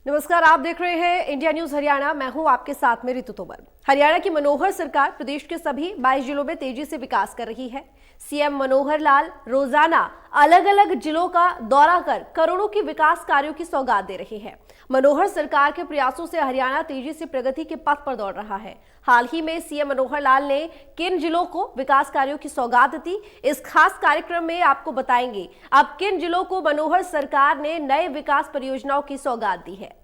नमस्कार, आप देख रहे हैं इंडिया न्यूज हरियाणा। मैं हूं आपके साथ में ऋतु तोमर। हरियाणा की मनोहर सरकार प्रदेश के सभी 22 जिलों में तेजी से विकास कर रही है। सीएम मनोहर लाल रोजाना अलग अलग जिलों का दौरा कर करोड़ों की विकास कार्यों की सौगात दे रहे हैं। मनोहर सरकार के प्रयासों से हरियाणा तेजी से प्रगति के पथ पर दौड़ रहा है। हाल ही में सीएम मनोहर लाल ने किन जिलों को विकास कार्यों की सौगात दी, इस खास कार्यक्रम में आपको बताएंगे अब किन जिलों को मनोहर सरकार ने नए विकास परियोजनाओं की सौगात दी है।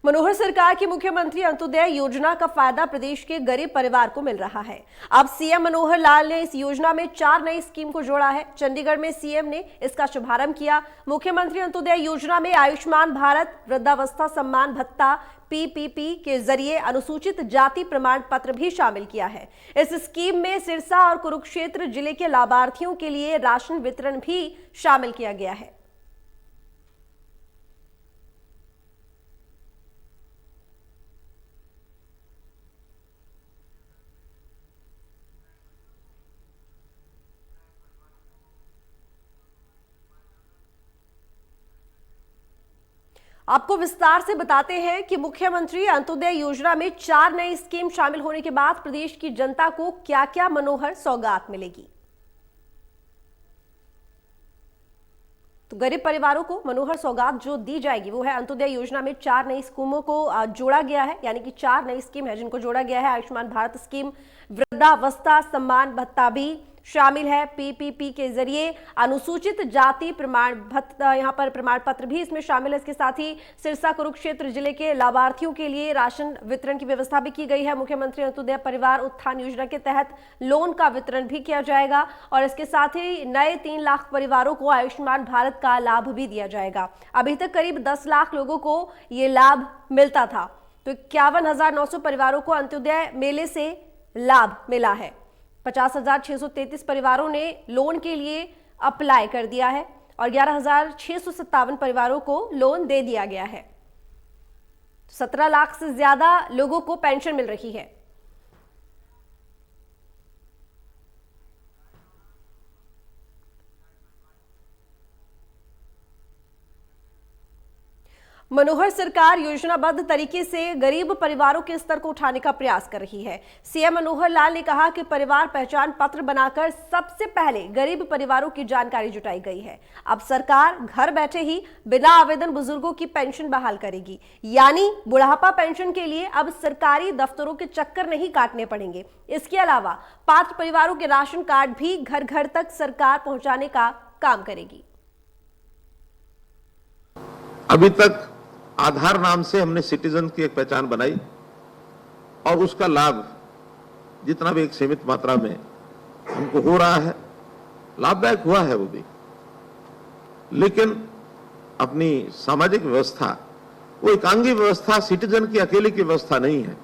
मनोहर सरकार की मुख्यमंत्री अंत्योदय योजना का फायदा प्रदेश के गरीब परिवार को मिल रहा है। अब सीएम मनोहर लाल ने इस योजना में 4 नई स्कीम को जोड़ा है। चंडीगढ़ में सीएम ने इसका शुभारंभ किया। मुख्यमंत्री अंत्योदय योजना में आयुष्मान भारत, वृद्धावस्था सम्मान भत्ता, पीपीपी के जरिए अनुसूचित जाति प्रमाण पत्र भी शामिल किया है। इस स्कीम में सिरसा और कुरुक्षेत्र जिले के लाभार्थियों के लिए राशन वितरण भी शामिल किया गया है। आपको विस्तार से बताते हैं कि मुख्यमंत्री अंत्योदय योजना में 4 नई स्कीम शामिल होने के बाद प्रदेश की जनता को क्या क्या मनोहर सौगात मिलेगी। तो गरीब परिवारों को मनोहर सौगात जो दी जाएगी वो है, अंत्योदय योजना में 4 नई स्कीमों को जोड़ा गया है, यानी कि 4 नई स्कीम है जिनको जोड़ा गया है। आयुष्मान भारत स्कीम, वृद्धावस्था सम्मान भत्ता भी शामिल है, पीपीपी के जरिए अनुसूचित जाति प्रमाण भत्ता, यहाँ पर प्रमाण पत्र भी इसमें शामिल है। इसके साथ ही सिरसा कुरुक्षेत्र जिले के लाभार्थियों के लिए राशन वितरण की व्यवस्था भी की गई है। मुख्यमंत्री अंत्योदय परिवार उत्थान योजना के तहत लोन का वितरण भी किया जाएगा और इसके साथ ही नए 3 लाख परिवारों को आयुष्मान भारत का लाभ भी दिया जाएगा। अभी तक करीब 10 लाख लोगों को ये लाभ मिलता था, तो 51,900 परिवारों को अंत्योदय मेले से लाभ मिला है। 50,633 परिवारों ने लोन के लिए अप्लाई कर दिया है और 11,657 परिवारों को लोन दे दिया गया है। 17 लाख से ज्यादा लोगों को पेंशन मिल रही है। मनोहर सरकार योजनाबद्ध तरीके से गरीब परिवारों के स्तर को उठाने का प्रयास कर रही है। सीएम मनोहर लाल ने कहा कि परिवार पहचान पत्र बनाकर सबसे पहले गरीब परिवारों की जानकारी जुटाई गई है। अब सरकार घर बैठे ही बिना आवेदन बुजुर्गों की पेंशन बहाल करेगी, यानी बुढ़ापा पेंशन के लिए अब सरकारी दफ्तरों के चक्कर नहीं काटने पड़ेंगे। इसके अलावा पात्र परिवारों के राशन कार्ड भी घर घर तक सरकार पहुंचाने का काम करेगी। अभी तक आधार नाम से हमने सिटीजन की एक पहचान बनाई और उसका लाभ जितना भी एक सीमित मात्रा में हमको हो रहा है, लाभदायक हुआ है वो भी। लेकिन अपनी सामाजिक व्यवस्था वो एकांगी व्यवस्था सिटीजन की अकेले की व्यवस्था नहीं है,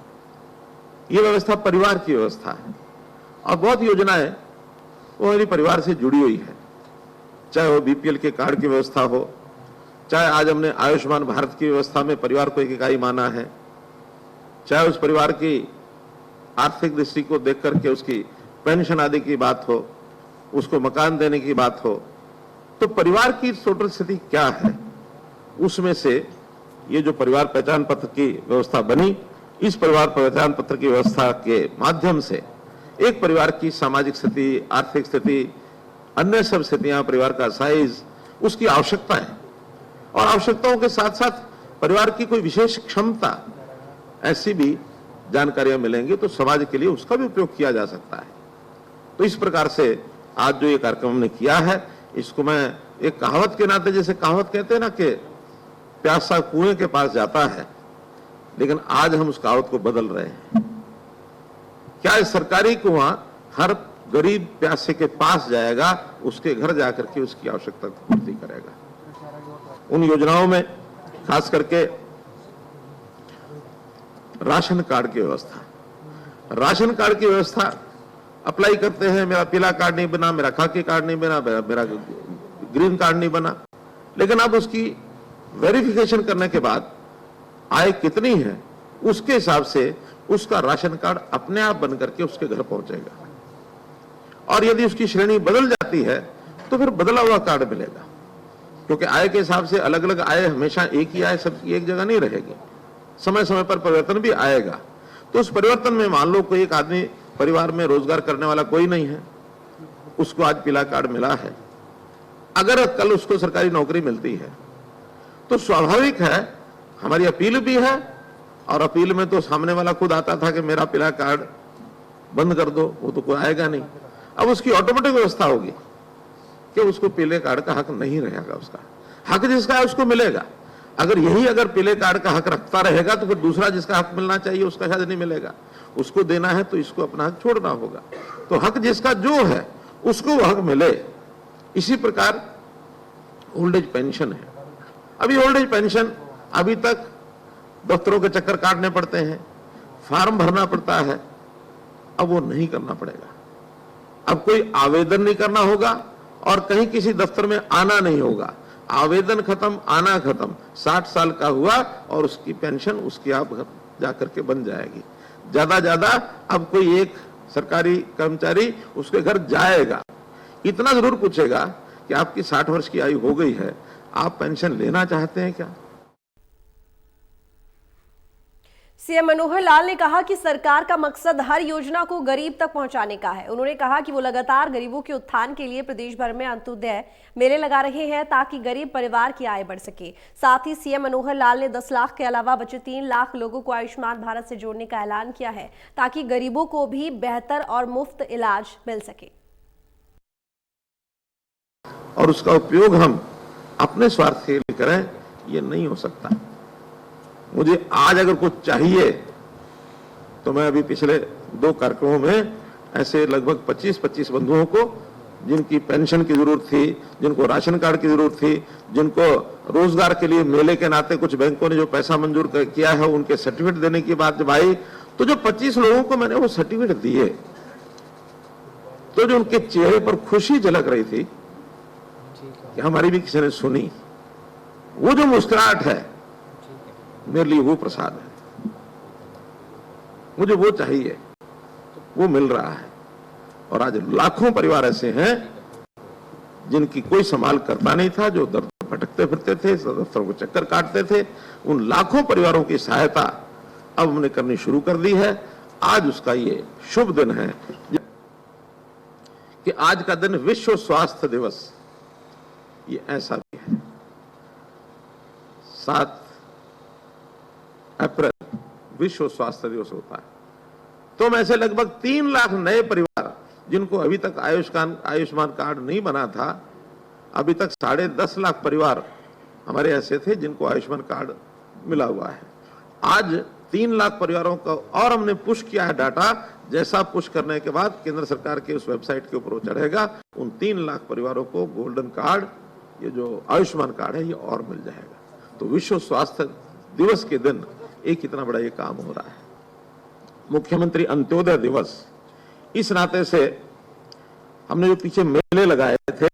ये व्यवस्था परिवार की व्यवस्था है और बहुत योजनाएं वो मेरी परिवार से जुड़ी हुई है, चाहे वो बीपीएल के कार्ड की व्यवस्था हो, चाहे आज हमने आयुष्मान भारत की व्यवस्था में परिवार को एक इकाई माना है, चाहे उस परिवार की आर्थिक दृष्टि को देख करके उसकी पेंशन आदि की बात हो, उसको मकान देने की बात हो, तो परिवार की टोटल स्थिति क्या है, उसमें से ये जो परिवार पहचान पत्र की व्यवस्था बनी, इस परिवार पहचान पत्र की व्यवस्था के माध्यम से एक परिवार की सामाजिक स्थिति, आर्थिक स्थिति, अन्य सब स्थितियां, परिवार का साइज, उसकी आवश्यकता है और आवश्यकताओं के साथ साथ परिवार की कोई विशेष क्षमता, ऐसी भी जानकारियां मिलेंगी तो समाज के लिए उसका भी उपयोग किया जा सकता है। तो इस प्रकार से आज जो ये कार्यक्रम हमने किया है, इसको मैं एक कहावत के नाते, जैसे कहावत कहते हैं ना कि प्यासा कुएं के पास जाता है, लेकिन आज हम उस कहावत को बदल रहे हैं। क्या इस सरकारी कुआं हर गरीब प्यासे के पास जाएगा, उसके घर जाकर के उसकी आवश्यकता की पूर्ति करेगा। उन योजनाओं में खास करके राशन कार्ड की व्यवस्था, राशन कार्ड की व्यवस्था अप्लाई करते हैं, मेरा पीला कार्ड नहीं बना, मेरा खाकी कार्ड नहीं बना, मेरा ग्रीन कार्ड नहीं बना, लेकिन अब उसकी वेरिफिकेशन करने के बाद आय कितनी है उसके हिसाब से उसका राशन कार्ड अपने आप बन करके उसके घर पहुंचेगा। और यदि उसकी श्रेणी बदल जाती है तो फिर बदला हुआ कार्ड मिलेगा, क्योंकि आय के हिसाब से अलग अलग आय हमेशा एक ही आय सबकी एक जगह नहीं रहेगी, समय समय पर परिवर्तन भी आएगा। तो उस परिवर्तन में मान लो कोई एक आदमी परिवार में रोजगार करने वाला कोई नहीं है, उसको आज पीला कार्ड मिला है, अगर कल उसको सरकारी नौकरी मिलती है तो स्वाभाविक है, हमारी अपील भी है, और अपील में तो सामने वाला खुद आता था कि मेरा पीला कार्ड बंद कर दो, वो तो कोई आएगा नहीं। अब उसकी ऑटोमेटिक व्यवस्था होगी कि उसको पीले कार्ड का हक नहीं रहेगा, उसका हक जिसका है उसको मिलेगा। अगर पीले कार्ड का हक रखता रहेगा तो फिर दूसरा जिसका हक मिलना चाहिए उसका शायद नहीं मिलेगा, उसको देना है तो इसको अपना हक छोड़ना होगा। तो हक जिसका जो है उसको वो हक मिले। इसी प्रकार ओल्ड एज पेंशन है। अभी ओल्ड एज पेंशन अभी तक दफ्तरों के चक्कर काटने पड़ते हैं, फॉर्म भरना पड़ता है, अब वो नहीं करना पड़ेगा। अब कोई आवेदन नहीं करना होगा और कहीं किसी दफ्तर में आना नहीं होगा। आवेदन खत्म, आना खत्म, 60 साल का हुआ और उसकी पेंशन उसकी आप जाकर के बन जाएगी। ज्यादा अब कोई एक सरकारी कर्मचारी उसके घर जाएगा, इतना जरूर पूछेगा कि आपकी 60 वर्ष की आयु हो गई है, आप पेंशन लेना चाहते हैं क्या? सीएम मनोहर लाल ने कहा कि सरकार का मकसद हर योजना को गरीब तक पहुंचाने का है। उन्होंने कहा कि वो लगातार गरीबों के उत्थान के लिए प्रदेश भर में अंत्योदय मेले लगा रहे हैं ताकि गरीब परिवार की आय बढ़ सके। साथ ही सीएम मनोहर लाल ने 10 लाख के अलावा बचे 3 लाख लोगों को आयुष्मान भारत से जोड़ने का ऐलान किया है ताकि गरीबों को भी बेहतर और मुफ्त इलाज मिल सके। और उसका उपयोग हम अपने स्वार्थ के लिए करें, ये नहीं हो सकता। मुझे आज अगर कुछ चाहिए तो मैं अभी पिछले 2 कार्यक्रमों में ऐसे लगभग 25 बंधुओं को, जिनकी पेंशन की जरूरत थी, जिनको राशन कार्ड की जरूरत थी, जिनको रोजगार के लिए मेले के नाते कुछ बैंकों ने जो पैसा मंजूर किया है उनके सर्टिफिकेट देने की बात जब आई तो जो 25 लोगों को मैंने वो सर्टिफिकेट दिए तो जो उनके चेहरे पर खुशी झलक रही थी कि हमारी भी किसी ने सुनी, वो जो मुस्कुराहट है मेरे लिए वो प्रसाद है। मुझे वो चाहिए, वो मिल रहा है। और आज लाखों परिवार ऐसे हैं जिनकी कोई संभाल करता नहीं था, जो दर भटकते फिरते थे, दफ्तरों को चक्कर काटते थे। उन लाखों परिवारों की सहायता अब हमने करनी शुरू कर दी है। आज उसका ये शुभ दिन है कि आज का दिन विश्व स्वास्थ्य दिवस, ये ऐसा भी है। 7 अप्रैल विश्व स्वास्थ्य दिवस होता है। तो में से लगभग 3 लाख नए परिवार जिनको अभी तक आयुष्मान कार्ड नहीं बना था, अभी तक 10.5 लाख परिवार हमारे ऐसे थे जिनको आयुष्मान कार्ड मिला हुआ है। आज 3 लाख परिवारों का और हमने पुश किया है डाटा। जैसा पुश करने के बाद केंद्र सरकार के उस वेबसाइट के ऊपर चढ़ेगा, उन 3 लाख परिवारों को गोल्डन कार्ड, ये जो आयुष्मान कार्ड है, ये और मिल जाएगा। तो विश्व स्वास्थ्य दिवस के दिन एक इतना बड़ा ये काम हो रहा है। मुख्यमंत्री अंत्योदय दिवस, इस नाते से हमने जो पीछे मेले लगाए थे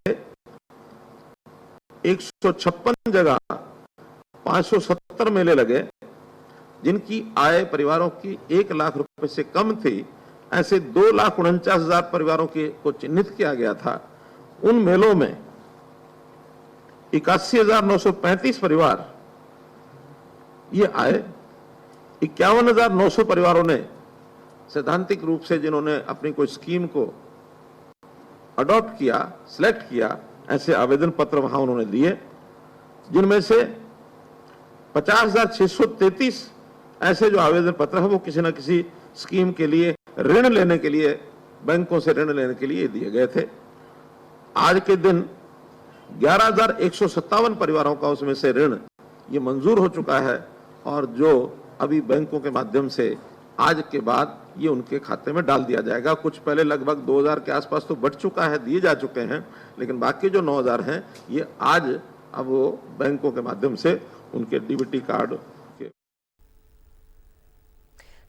156 जगह 570 मेले लगे, जिनकी आय परिवारों की 1 लाख रुपए से कम थी, ऐसे 2,49,000 परिवारों को चिन्हित किया गया था। उन मेलों में 81,935 परिवार ये आए। 51,900 परिवारों ने सैद्धांतिक रूप से, जिन्होंने अपनी कोई स्कीम को अडॉप्ट किया, सिलेक्ट किया, ऐसे आवेदन पत्र वहां उन्होंने दिए, जिनमें से 50,633 ऐसे जो आवेदन पत्र है वो किसी न किसी स्कीम के लिए ऋण लेने के लिए, बैंकों से ऋण लेने के लिए दिए गए थे। आज के दिन 11,157 परिवारों का उसमें से ऋण ये मंजूर हो चुका है, और जो अभी बैंकों के माध्यम से आज के बाद ये उनके खाते में डाल दिया जाएगा। कुछ पहले लगभग 2,000 के आसपास तो बढ़ चुका है, दिए जा चुके हैं, लेकिन बाकी जो 9,000 हैं ये आज अब वो बैंकों के माध्यम से उनके DBT card.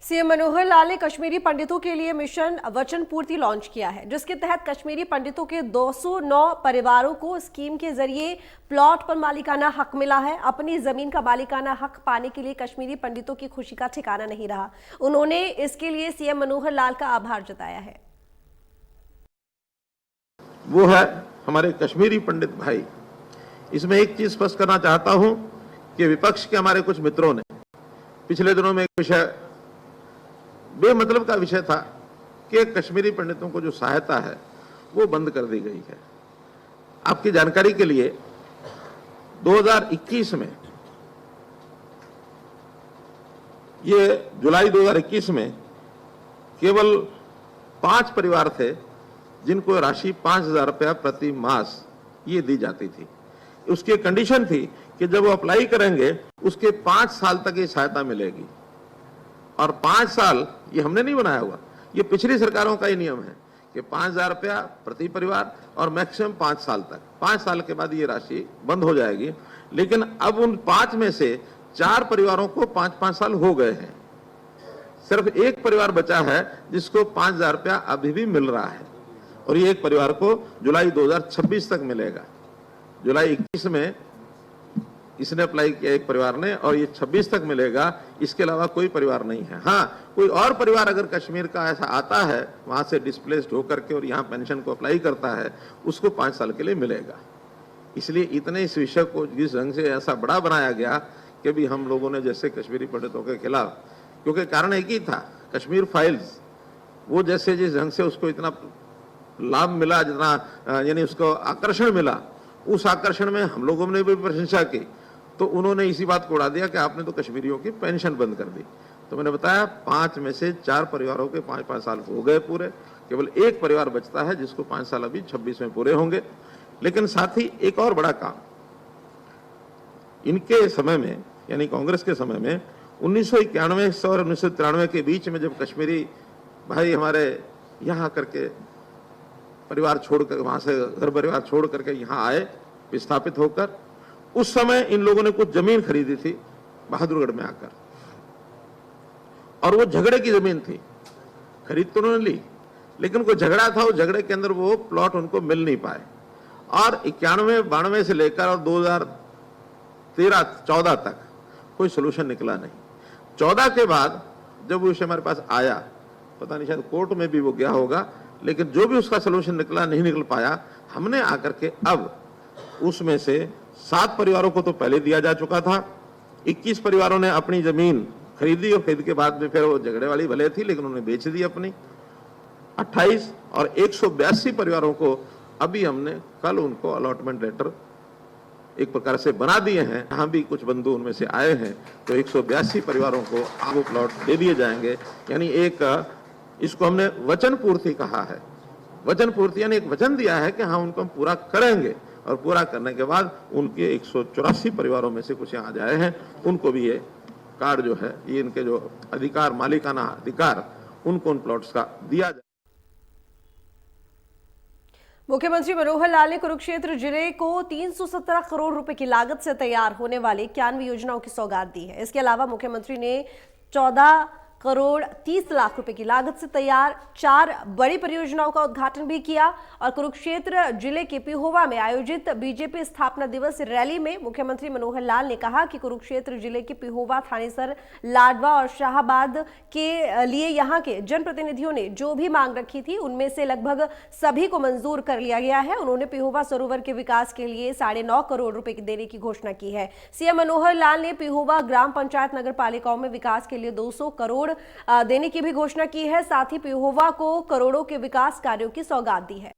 CM Manohar Lal ने कश्मीरी पंडितों के लिए मिशन वचन पूर्ति लॉन्च किया है, जिसके तहत कश्मीरी पंडितों के 209 परिवारों को स्कीम के जरिए प्लॉट पर मालिकाना हक मिला है। अपनी जमीन का मालिकाना हक पाने के लिए कश्मीरी पंडितों की खुशी का ठिकाना नहीं रहा। उन्होंने इसके लिए सीएम मनोहर लाल का आभार जताया है। वो है हमारे कश्मीरी पंडित भाई। इसमें एक चीज स्पष्ट करना चाहता हूं कि विपक्ष के हमारे कुछ मित्रों ने पिछले दिनों में एक विषय, बेमतलब का विषय था कि कश्मीरी पंडितों को जो सहायता है वो बंद कर दी गई है। आपकी जानकारी के लिए 2021 में, ये जुलाई 2021 में केवल 5 परिवार थे जिनको राशि 5,000 रुपया प्रति मास ये दी जाती थी। उसकी कंडीशन थी कि जब वो अप्लाई करेंगे उसके 5 साल तक ये सहायता मिलेगी। और 5 साल ये हमने नहीं बनाया हुआ, ये पिछली सरकारों का ही नियम है कि 5,000 रुपया प्रति परिवार और मैक्सिमम 5 साल तक। 5 साल के बाद ये राशि बंद हो जाएगी। लेकिन अब उन 5 में से 4 परिवारों को 5-5 साल हो गए हैं। सिर्फ एक परिवार बचा है जिसको 5,000 रुपया अभी भी मिल रहा है, और ये एक परिवार को जुलाई 2026 तक मिलेगा। जुलाई 21 में इसने अप्लाई किया एक परिवार ने, और ये 26 तक मिलेगा। इसके अलावा कोई परिवार नहीं है। हाँ, कोई और परिवार अगर कश्मीर का ऐसा आता है वहां से डिस्प्लेस्ड होकर के और यहाँ पेंशन को अप्लाई करता है, उसको 5 साल के लिए मिलेगा। इसलिए इतने इस विषय को जिस ढंग से ऐसा बड़ा बनाया गया कि भी हम लोगों ने जैसे कश्मीरी पंडितों के खिलाफ, क्योंकि कारण एक ही था, कश्मीर फाइल्स, वो जैसे जिस ढंग से उसको इतना लाभ मिला, जितना यानी उसको आकर्षण मिला, उस आकर्षण में हम लोगों ने भी प्रशंसा की। तो उन्होंने इसी बात को उड़ा दिया कि आपने तो कश्मीरियों की पेंशन बंद कर दी। तो मैंने बताया 5 में से 4 परिवारों के 5-5 साल हो गए पूरे। केवल एक परिवार बचता है जिसको 5 साल अभी 26 में पूरे होंगे। लेकिन साथ ही एक और बड़ा काम, इनके समय में यानी कांग्रेस के समय में 1991 और 1993 के बीच में जब कश्मीरी भाई हमारे यहाँ करके परिवार छोड़कर, वहां से घर परिवार छोड़ करके यहाँ आए विस्थापित होकर, उस समय इन लोगों ने कुछ जमीन खरीदी थी बहादुरगढ़ में आकर, और वो झगड़े की जमीन थी। खरीद तो उन्होंने ली, लेकिन कोई झगड़ा था, उस झगड़े के अंदर वो प्लॉट उनको मिल नहीं पाए। और 91-92 से लेकर और 2013-14 तक कोई सोल्यूशन निकला नहीं। 14 के बाद जब वो विषय हमारे पास आया, पता नहीं शायद कोर्ट में भी वो गया होगा, लेकिन जो भी उसका सोल्यूशन निकला, नहीं निकल पाया, हमने आकर के अब उसमें से 7 परिवारों को तो पहले दिया जा चुका था। 21 परिवारों ने अपनी जमीन खरीदी, और खरीद के बाद में फिर वो झगड़े वाली भले थी लेकिन उन्होंने बेच दी अपनी। 28 और 182 परिवारों को अभी हमने कल उनको अलॉटमेंट लेटर एक प्रकार से बना दिए हैं। यहाँ भी कुछ बंधु उनमें से आए हैं, तो 182 परिवारों को अब वो प्लॉट दे दिए जाएंगे। यानी एक, इसको हमने वचन पूर्ति कहा है। वचन पूर्ति यानी एक वचन दिया है कि हाँ उनको हम पूरा करेंगे, और पूरा करने के बाद उनके 184 परिवारों में से कुछ यहाँ आए हैं, उनको भी ये कार्ड जो है, ये इनके जो अधिकार, मालिकाना अधिकार, उनको उन प्लॉट्स का दिया जाए। मुख्यमंत्री मनोहर लाल ने कुरुक्षेत्र जिले को 317 करोड़ रुपए की लागत से तैयार होने वाली 91 योजनाओं की सौगात दी है। इसके अलावा मुख्यमंत्री ने 14 करोड़ 30 लाख रुपए की लागत से तैयार 4 बड़ी परियोजनाओं का उद्घाटन भी किया। और कुरुक्षेत्र जिले के पिहोवा में आयोजित बीजेपी स्थापना दिवस रैली में मुख्यमंत्री मनोहर लाल ने कहा कि कुरुक्षेत्र जिले के पिहोवा, थानेसर, लाडवा और शाहबाद के लिए यहां के जनप्रतिनिधियों ने जो भी मांग रखी थी उनमें से लगभग सभी को मंजूर कर लिया गया है। उन्होंने पिहोवा सरोवर के विकास के लिए 9.5 करोड़ रुपए की देने की घोषणा की है। सीएम मनोहर लाल ने पिहोवा ग्राम पंचायत नगर पालिकाओं में विकास के लिए 200 करोड़ देने की भी घोषणा की है। साथ ही पिहोवा को करोड़ों के विकास कार्यों की सौगात दी है।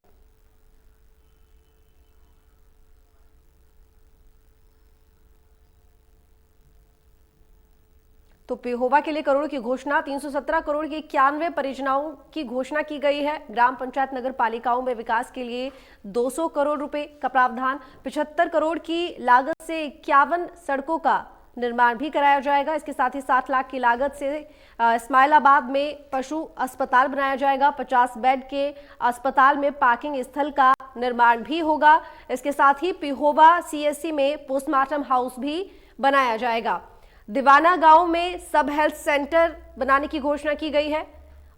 तो पिहोवा के लिए करोड़ की घोषणा, 317 करोड़ की 91 परियोजनाओं की घोषणा की गई है। ग्राम पंचायत नगर पालिकाओं में विकास के लिए 200 करोड़ रुपए का प्रावधान, 75 करोड़ की लागत से 51 सड़कों का निर्माण भी कराया जाएगा। इसके साथ ही 60 लाख की लागत से इस्माइलाबाद में पशु अस्पताल बनाया जाएगा। 50 बेड के अस्पताल में पार्किंग स्थल का निर्माण भी होगा। इसके साथ ही पिहोवा CSC में पोस्टमार्टम हाउस भी बनाया जाएगा। दीवाना गांव में सब हेल्थ सेंटर बनाने की घोषणा की गई है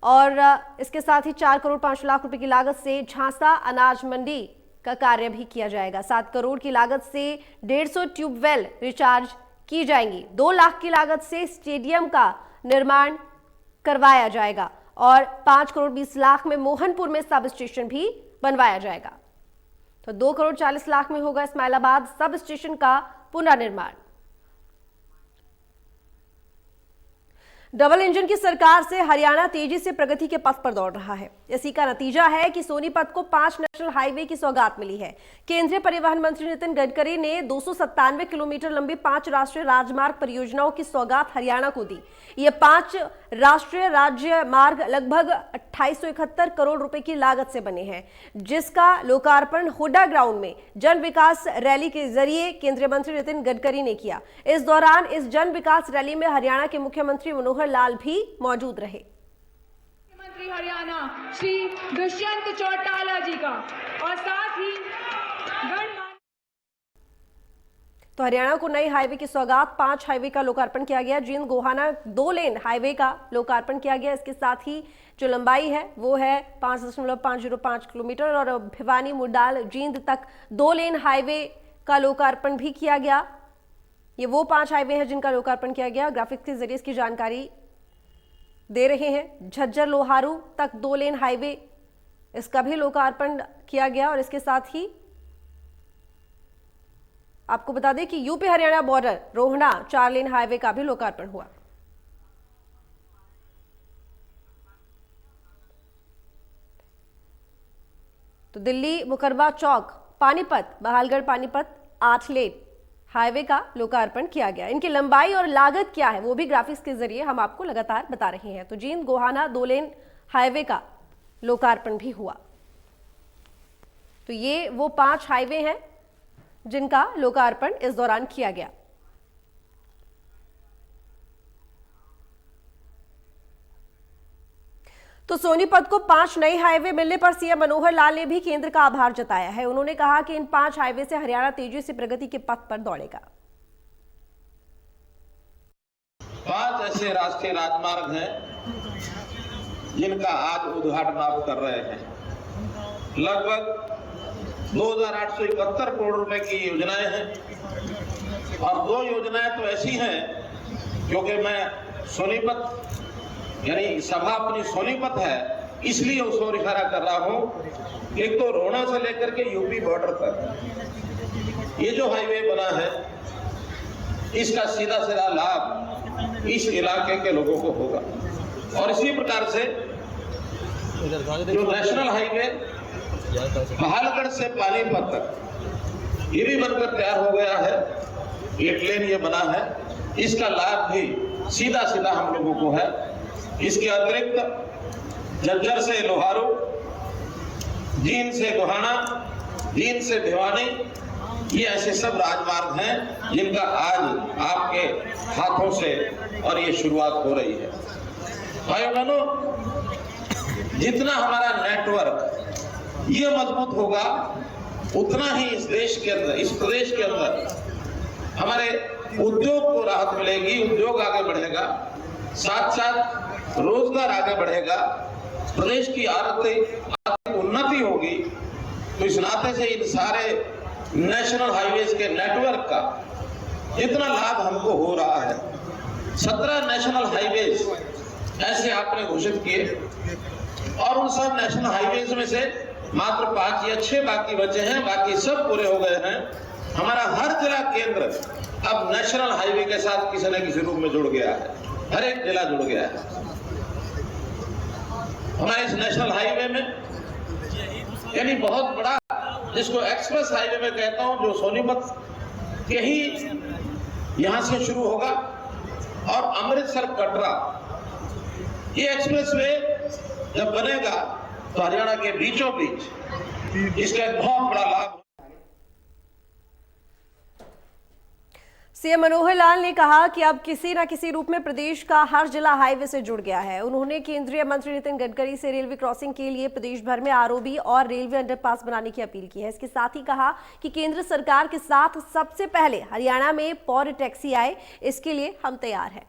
और इसके साथ ही 4 करोड़ 5 लाख रुपए की लागत से झांसा अनाज मंडी का कार्य भी किया जाएगा। 7 करोड़ की लागत से 150 ट्यूबवेल रिचार्ज की जाएंगी। 2 लाख की लागत से स्टेडियम का निर्माण करवाया जाएगा और 5 करोड़ 20 लाख में मोहनपुर में सब स्टेशन भी बनवाया जाएगा। तो 2 करोड़ 40 लाख में होगा इस्माइलाबाद सब स्टेशन का पुनर्निर्माण। डबल इंजन की सरकार से हरियाणा तेजी से प्रगति के पथ पर दौड़ रहा है। इसी का नतीजा है कि सोनीपत को 5 नेशनल हाईवे की सौगात मिली है। केंद्रीय परिवहन मंत्री नितिन गडकरी ने 297 किलोमीटर लंबी 5 राष्ट्रीय राजमार्ग परियोजनाओं की सौगात हरियाणा को दी। ये 5 राष्ट्रीय राज्य मार्ग लगभग 2871 करोड़ रुपए की लागत से बने हैं, जिसका लोकार्पण हुड्डा ग्राउंड में जन विकास रैली के जरिए केंद्रीय मंत्री नितिन गडकरी ने किया। इस दौरान इस जन विकास रैली में हरियाणा के मुख्यमंत्री मनोहर लाल भी मौजूद रहे। मुख्यमंत्री हरियाणा श्री दुष्यंत चौटाला जी का और साथ ही तो हरियाणा को नई हाईवे की सौगात 5 हाईवे का लोकार्पण किया गया। जींद गोहाना 2 लेन हाईवे का लोकार्पण किया गया। इसके साथ ही जो लंबाई है वो है 5.505 किलोमीटर और भिवानी मुडाल जींद तक 2 लेन हाईवे का लोकार्पण भी किया गया। ये वो 5 हाईवे हैं जिनका लोकार्पण किया गया। ग्राफिक्स के जरिए इसकी जानकारी दे रहे हैं। झज्जर लोहारू तक 2 लेन हाईवे, इसका भी लोकार्पण किया गया और इसके साथ ही आपको बता दें कि UP Haryana border Rohna 4 lane highway का भी लोकार्पण हुआ। तो दिल्ली मुकरबा चौक पानीपत बहालगढ़ पानीपत 8 लेन हाईवे का लोकार्पण किया गया। इनकी लंबाई और लागत क्या है वो भी ग्राफिक्स के जरिए हम आपको लगातार बता रहे हैं। तो जींद गोहाना 2 लेन हाईवे का लोकार्पण भी हुआ। तो ये वो 5 हाईवे हैं जिनका लोकार्पण इस दौरान किया गया। तो सोनीपत को 5 नए हाईवे मिलने पर सीएम मनोहर लाल ने भी केंद्र का आभार जताया है। उन्होंने कहा कि इन 5 हाईवे से हरियाणा तेजी से प्रगति के पथ पर दौड़ेगा। 5 ऐसे राष्ट्रीय राजमार्ग हैं जिनका आज उद्घाटन आप कर रहे हैं। लगभग 2871 करोड़ रुपए की योजनाएं हैं और 2 योजनाएं तो ऐसी हैं, क्योंकि मैं सोनीपत यानी सभा अपनी सोनीपत है इसलिए उस ओर इशारा कर रहा हूं। एक तो रोहना से लेकर के यूपी बॉर्डर तक ये जो हाईवे बना है इसका सीधा सीधा लाभ इस इलाके के लोगों को होगा। और इसी प्रकार से जो नेशनल हाईवे बहालगढ़ से पानीपत तक ये भी बनकर तैयार हो गया है। 8 लेन ये बना है, इसका लाभ भी सीधा सीधा हम लोगों को है। इसके अतिरिक्त झज्जर से लोहारू, जींद से गोहाना, जींद से भिवानी, ये ऐसे सब राजमार्ग हैं जिनका आज आपके हाथों से और ये शुरुआत हो रही है। भाइयों बहनों, जितना हमारा नेटवर्क ये मजबूत होगा उतना ही इस देश के अंदर, इस प्रदेश के अंदर हमारे उद्योग को राहत मिलेगी, उद्योग आगे बढ़ेगा, साथ साथ रोजगार आगे बढ़ेगा, प्रदेश की आर्थिक उन्नति होगी। तो इस नाते से इन सारे नेशनल हाईवेज के नेटवर्क का जितना लाभ हमको हो रहा है, 17 नेशनल हाईवेज ऐसे आपने घोषित किए और उन सब नेशनल हाईवेज में से मात्र 5 या 6 बाकी बचे हैं, बाकी सब पूरे हो गए हैं। हमारा हर जिला केंद्र अब नेशनल हाईवे के साथ किसी न किसी रूप में जुड़ गया है, हर एक जिला जुड़ गया है। हमारे इस नेशनल हाईवे में यानी बहुत बड़ा, जिसको एक्सप्रेस हाईवे में कहता हूं, जो सोनीपत के ही यहां से शुरू होगा और अमृतसर कटरा, ये एक्सप्रेस वे जब बनेगा तो हरियाणा के बीचों बीच इसका एक बहुत बड़ा लाभ। सीएम मनोहर लाल ने कहा कि अब किसी न किसी रूप में प्रदेश का हर जिला हाईवे से जुड़ गया है। उन्होंने केंद्रीय मंत्री नितिन गडकरी से रेलवे क्रॉसिंग के लिए प्रदेश भर में आरओबी और रेलवे अंडरपास बनाने की अपील की है। इसके साथ ही कहा कि केंद्र सरकार के साथ सबसे पहले हरियाणा में पौर टैक्सी आए, इसके लिए हम तैयार हैं।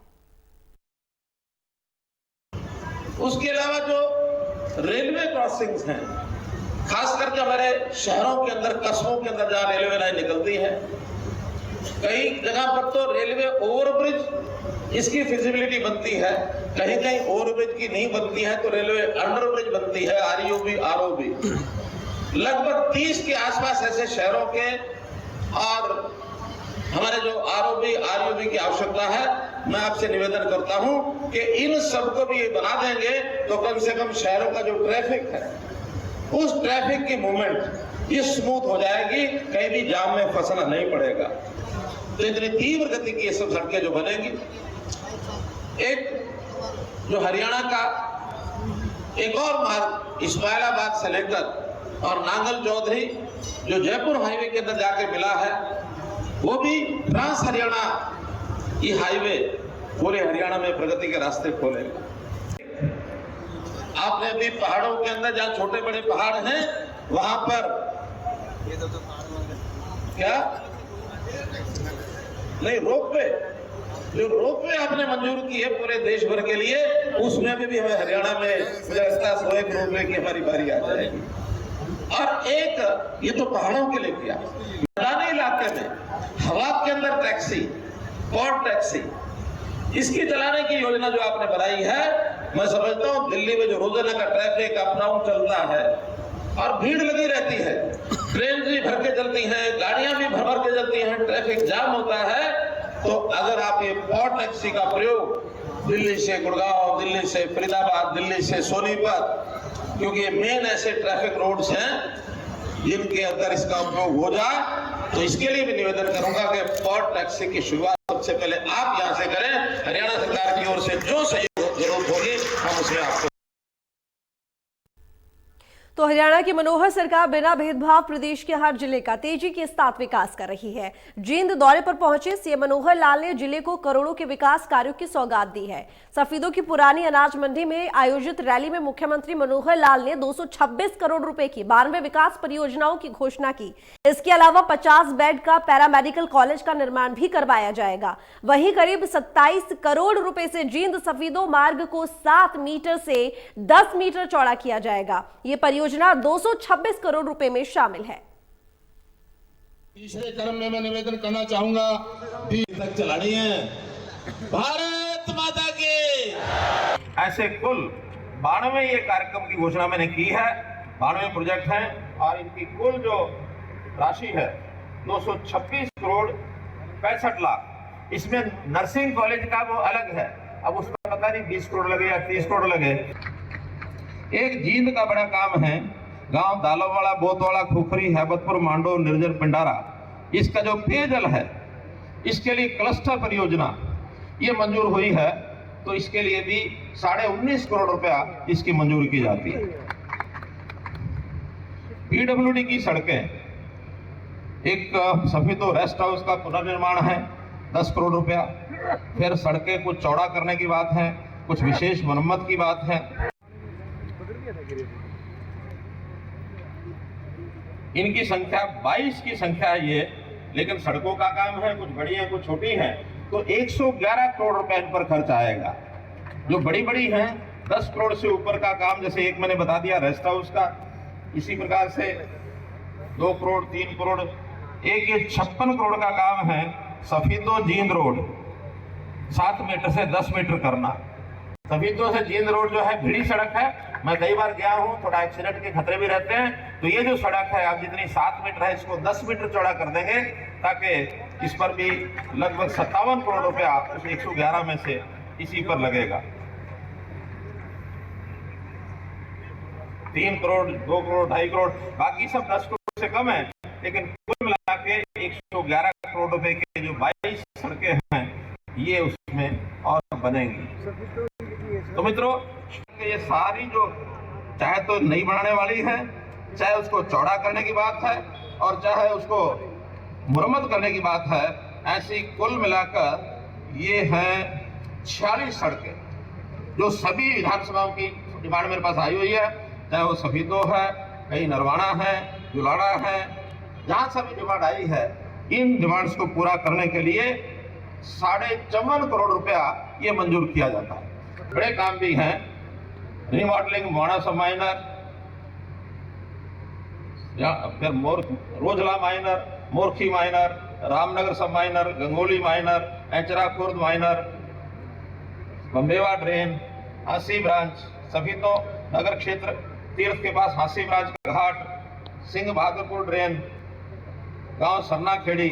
उसके अलावा जो रेलवे क्रॉसिंग्स हैं, खास करके हमारे शहरों के अंदर, कस्बों के अंदर जहां रेलवे लाइन निकलती है, कई जगह पर तो रेलवे ओवरब्रिज इसकी फिजिबिलिटी बनती है, कहीं कहीं ओवरब्रिज की नहीं बनती है तो रेलवे अंडरब्रिज बनती है, आरयूबी आरओबी। लगभग 30 के आसपास ऐसे शहरों के और हमारे जो आरओबी आरयूबी की आवश्यकता है। मैं आपसे निवेदन करता हूं कि इन सबको भी ये बना देंगे तो कम से कम शहरों का जो ट्रैफिक है, उस ट्रैफिक की मूवमेंट ये स्मूथ हो जाएगी, कहीं भी जाम में फंसना नहीं पड़ेगा। तो इतनी तीव्र गति की ये सब सड़कें जो बनेगी, एक जो हरियाणा का एक और मार्ग इस्माइलाबाद से लेकर और नांगल चौधरी जो जयपुर हाईवे के अंदर जाके मिला है, वो भी ट्रांस हरियाणा ये हाईवे पूरे हरियाणा में प्रगति के रास्ते खोलेगा। आपने अभी पहाड़ों के अंदर जहां छोटे बड़े पहाड़ हैं वहां पर क्या नहीं, रोपवे, जो रोपवे आपने मंजूर की है पूरे देश भर के लिए, उसमें भी हमें हरियाणा में मुझे लगता है 101 रोपवे की हमारी बारी आ जाएगी। और एक ये तो पहाड़ों के लिए किया, मैदानी इलाके में हवा के अंदर टैक्सी, पॉड टैक्सी, इसकी चलाने की योजना जो आपने बनाई है, मैं समझता हूं दिल्ली में जो रोजाना का ट्रैफिक अप डाउन चलता है और भीड़ लगी रहती है, ट्रेन भी भर के चलती हैं, गाड़ियां भी भर के चलती हैं, ट्रैफिक जाम होता है, तो अगर आप ये पॉड टैक्सी का प्रयोग दिल्ली से गुड़गांव, दिल्ली से फरीदाबाद, दिल्ली से सोनीपत, क्योंकि ये मेन ऐसे ट्रैफिक रोड्स हैं जिनके अंदर इसका उपयोग हो जाए, तो इसके लिए भी निवेदन करूंगा कि पॉड टैक्सी की शुरुआत सबसे पहले आप यहां से करें। हरियाणा सरकार की ओर से जो सहयोग जरूरत होगी हम उसे आपको। तो हरियाणा की मनोहर सरकार बिना भेदभाव प्रदेश के हर जिले का तेजी के साथ विकास कर रही है। जींद दौरे पर पहुंचे सीएम मनोहर लाल ने जिले को करोड़ों के विकास कार्यों की सौगात दी है। सफीदों की पुरानी अनाज मंडी में आयोजित रैली में मुख्यमंत्री मनोहर लाल ने 226 करोड़ रुपए की 92 विकास परियोजनाओं की घोषणा की। इसके अलावा 50 बेड का पैरामेडिकल कॉलेज का निर्माण भी करवाया जाएगा। वहीं करीब 27 करोड़ रुपए से जींद सफीदों मार्ग को 7 मीटर से 10 मीटर चौड़ा किया जाएगा। ये परियोजना 226 करोड़ रुपए में शामिल है। तीसरे क्रम में मैं निवेदन करना चाहूंगा कि तक चलानी है। भारत माता की। ऐसे कुल 92 ये कार्यक्रम की घोषणा मैंने की है, 92 प्रोजेक्ट हैं और इनकी कुल जो राशि है 226 करोड़ 65 लाख। इसमें नर्सिंग कॉलेज का वो अलग है, अब उस पर पता नहीं 20 करोड़ लगे या 30 करोड़ लगे। एक जींद का बड़ा काम है, गांव दालोवाड़ा, बोतवाड़ा, खुखरी, हैबतपुर, मांडो, निर्जन, पिंडारा, इसका जो पेयजल है इसके लिए क्लस्टर परियोजना ये मंजूर हुई है, तो इसके लिए भी 19.5 करोड़ रुपया इसकी मंजूरी की जाती है। पीडब्ल्यूडी की सड़कें, एक सफीदो रेस्ट हाउस का पुनर्निर्माण है 10 करोड़ रुपया, फिर सड़कें कुछ चौड़ा करने की बात है, कुछ विशेष मरम्मत की बात है। इनकी संख्या 22 की संख्या है ये, लेकिन सड़कों का काम है, कुछ बड़ी है कुछ छोटी है, तो 111 करोड़ रुपए इन पर खर्च आएगा। जो बड़ी बड़ी हैं 10 करोड़ से ऊपर का काम, जैसे एक मैंने बता दिया रेस्ट हाउस का, इसी प्रकार से 2 करोड़ 3 करोड़, एक ये 56 करोड़ का काम है सफीदो जींद रोड 7 मीटर से 10 मीटर करना। सफीदो से जींद रोड जो है भिड़ी सड़क है, मैं कई बार गया हूँ, थोड़ा एक्सीडेंट के खतरे भी रहते हैं, तो ये जो सड़क है आप जितनी 7 मीटर है इसको 10 मीटर चौड़ा कर देंगे, ताकि इस पर भी लगभग 57 करोड़ रुपया उस 111 में से इसी पर लगेगा। 3 करोड़ 2 करोड़ 2.5 करोड़, बाकी सब 10 करोड़ से कम है, लेकिन कुल मिला के 111 करोड़ रुपए के जो 22 सड़कें हैं ये उसमें और बनेंगी। तो मित्रों, ये सारी जो चाहे तो नई बनाने वाली है, चाहे उसको चौड़ा करने की बात है और चाहे उसको मुरम्मत करने की बात है, ऐसी कुल मिलाकर ये हैं 46 सड़कें जो सभी विधानसभाओं की डिमांड मेरे पास आई हुई है, चाहे वो सफीदो है, कहीं नरवाना है, जुलाड़ा है, जहां सभी डिमांड आई है, इन डिमांड्स को पूरा करने के लिए 54.5 करोड़ रुपया ये मंजूर किया जाता है। बड़े काम भी हैं, रिमॉडलिंग मोड़ा सब माइनर, फिर Rojla minor, Morkhi minor, Ramnagar sub minor, Gangoli minor, Echra Khurd minor, Bambewa drain, Hansi branch, सभी तो नगर क्षेत्र तीर्थ के पास हांसी ब्रांच का घाट, सिंह बहादुरपुर ड्रेन, गांव Sarna Khedi,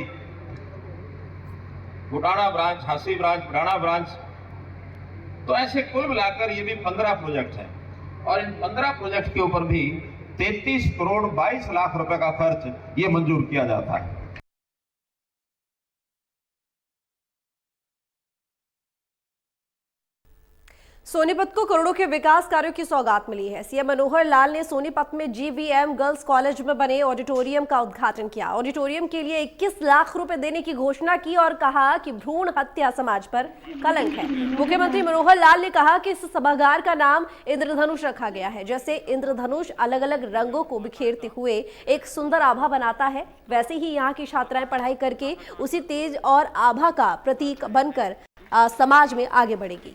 Butana branch, Hansi branch, Butana branch. तो ऐसे कुल मिलाकर ये भी 15 प्रोजेक्ट हैं और इन 15 प्रोजेक्ट के ऊपर भी 33 करोड़ 22 लाख रुपए का खर्च ये मंजूर किया जाता है। सोनीपत को करोड़ों के विकास कार्यों की सौगात मिली है। सीएम मनोहर लाल ने सोनीपत में जीवीएम गर्ल्स कॉलेज में बने ऑडिटोरियम का उद्घाटन किया। ऑडिटोरियम के लिए 21 लाख रुपए देने की घोषणा की और कहा कि भ्रूण हत्या समाज पर कलंक है। मुख्यमंत्री मनोहर लाल ने कहा कि इस सभागार का नाम इंद्रधनुष रखा गया है। जैसे इंद्रधनुष अलग अलग रंगों को बिखेरते हुए एक सुंदर आभा बनाता है, वैसे ही यहाँ की छात्राएं पढ़ाई करके उसी तेज और आभा का प्रतीक बनकर समाज में आगे बढ़ेगी।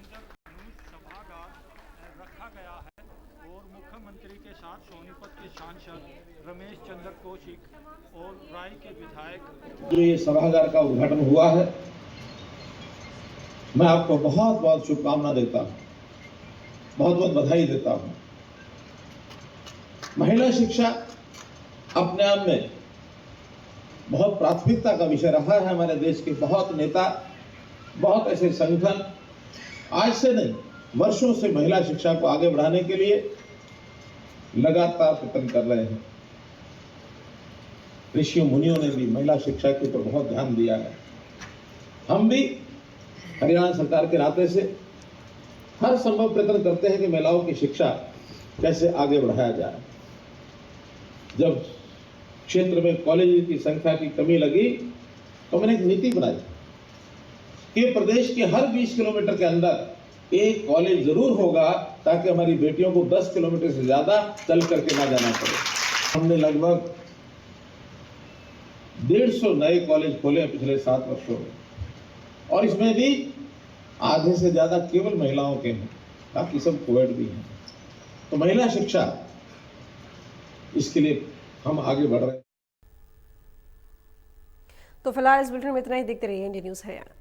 सोनीपत के सांसद रमेश चंद्र कौशिक और राय के विधायक जो ये सभागार का उद्घाटन हुआ है, मैं आपको बहुत बहुत शुभकामना देता हूं, बहुत बहुत बधाई देता हूं। महिला शिक्षा अपने आप में बहुत प्राथमिकता का विषय रहा है। हमारे देश के बहुत नेता, बहुत ऐसे संगठन आज से नहीं वर्षों से महिला शिक्षा को आगे बढ़ाने के लिए लगातार प्रयत्न कर रहे हैं। ऋषियों मुनियों ने भी महिला शिक्षा के ऊपर बहुत ध्यान दिया है। हम भी हरियाणा सरकार के नाते से हर संभव प्रयत्न करते हैं कि महिलाओं की शिक्षा कैसे आगे बढ़ाया जाए। जब क्षेत्र में कॉलेज की संख्या की कमी लगी तो मैंने एक नीति बनाई कि प्रदेश के हर 20 किलोमीटर के अंदर एक कॉलेज जरूर होगा, ताकि हमारी बेटियों को 10 किलोमीटर से ज्यादा चल करके ना जाना पड़े। हमने लगभग 150 नए कॉलेज खोले पिछले 7 वर्षों में और इसमें भी आधे से ज्यादा केवल महिलाओं के हैं, बाकी सब कोविड भी हैं। तो महिला शिक्षा, इसके लिए हम आगे बढ़ रहे हैं। तो फिलहाल इस बुलेटिन में इतना ही। देखते रहिए इंडिया न्यूज़ हरियाणा।